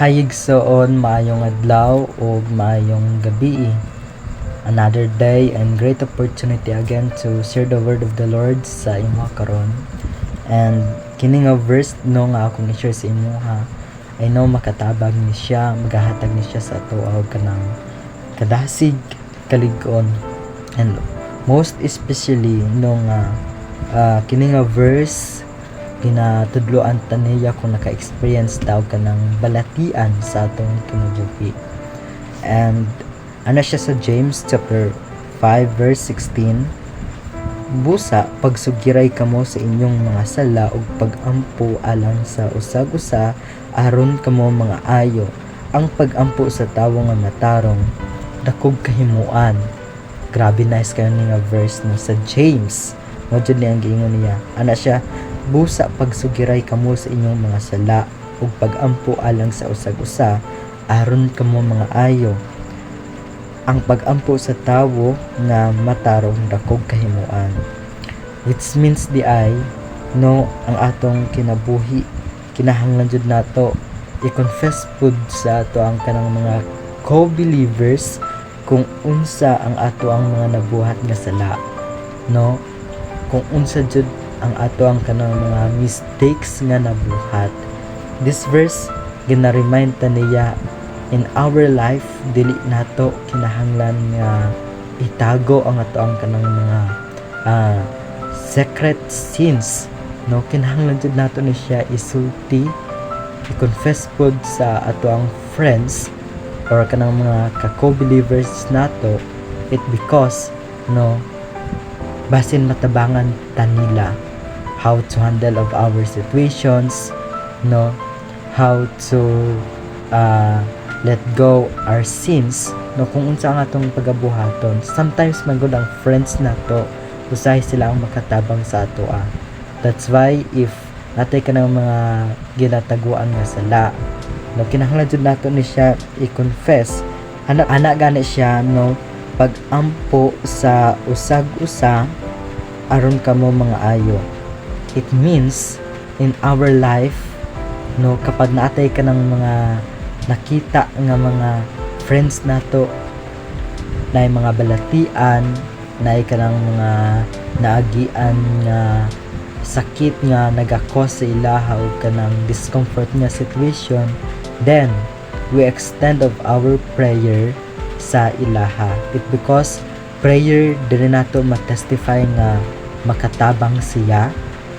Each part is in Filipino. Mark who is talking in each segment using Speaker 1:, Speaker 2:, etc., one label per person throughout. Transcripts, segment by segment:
Speaker 1: Hayigsoon maayong adlaw o maayong gabi. Another day and great opportunity again to share the word of the Lord sa imo karon. And kini nga verse no nga akong i-share sa imo ha. I know makatabag ni siya, magahatag ni siya sa ato og kanang kadasig kalig-on. And most especially no nga kini nga verse ginatudloan ta niya kung naka-experience daw ka ng balatian sa atong kinabuhi. And ana siya sa James chapter 5 verse 16. Busa pagsugiray kamo sa inyong mga sala ug pagampo alang sa usag-usa aron kamo mga ayo. Ang pagampo sa tawo nga matarong dakog kahimuan. Grabe nice kayo ni nga verse no sa James. Mo jud ni ang giingon niya. Ana siya, busa pagsugiray kamo sa inyong mga sala ug pagampo alang sa usag-usa aron kamo mga ayo. Ang pagampo sa tawo nga matarong dakog kahimuan, which means di ay no ang atong kinabuhi kinahanglan jud nato i-confess pud sa ato ang kanang mga co-believers kung unsa ang ato ang mga nabuhat nga sala, no, kung unsa jud ang ato ang kanang mga mistakes nga nabuhat. This verse gina-remind ta niya in our life dili nato kinahanglan nga itago ang ato ang kanang mga secret sins, no, kinahanglan jud nato ni siya isulti, i-confess pod sa ato ang friends or kanang mga ka-co-believers nato. It because no basin matabangan ta nila how to handle of our situations, no, how to let go our sins, no, kung unsa ang atong pagabuhaton. Sometimes magud ang friends nato usahay sila ang makatabang sa ato. That's why if natay ka ng mga ginataguan nga sala, no, kinahanglan jud nato ni siya i-confess. Ana gani siya no pagampo sa usag-usa aron kamo mga ayo. It means in our life, no, kapag naatay ka ng mga nakita nga mga friends nato na mga balatian, na ka ng mga naagian nga sakit nga nagakos sa ilaha o kanang discomfort nga situation, then we extend of our prayer sa ilaha. It because prayer dili nato matestify nga makatabang siya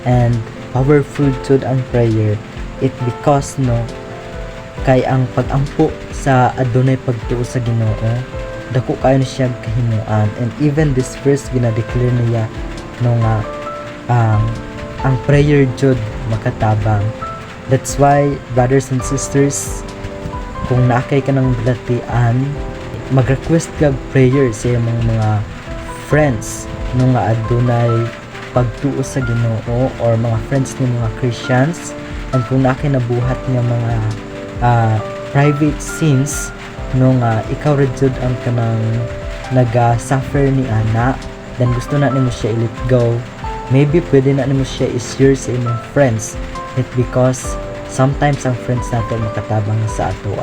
Speaker 1: and powerful jud ang prayer. It because no kay ang pagampo sa adunay pagtuo sa Ginoo dako kayo ni siya kahimuan. And even this verse gina-declare niya no nga ang prayer jud makatabang. That's why brothers and sisters, kung naakay ka ng balatian, mag-request kag prayer sa mga friends no nga adunay pagtuo sa Ginoo or mga friends ni mga Christians. And kung naakay nabuhat nga mga private sins no nga ikaw red jud ang kanang naga-suffer ni ana, then gusto na nimo siya i-let go, maybe pwede na nimo siya i-share sa imong friends. It because sometimes ang friends nato makatabang sa ato.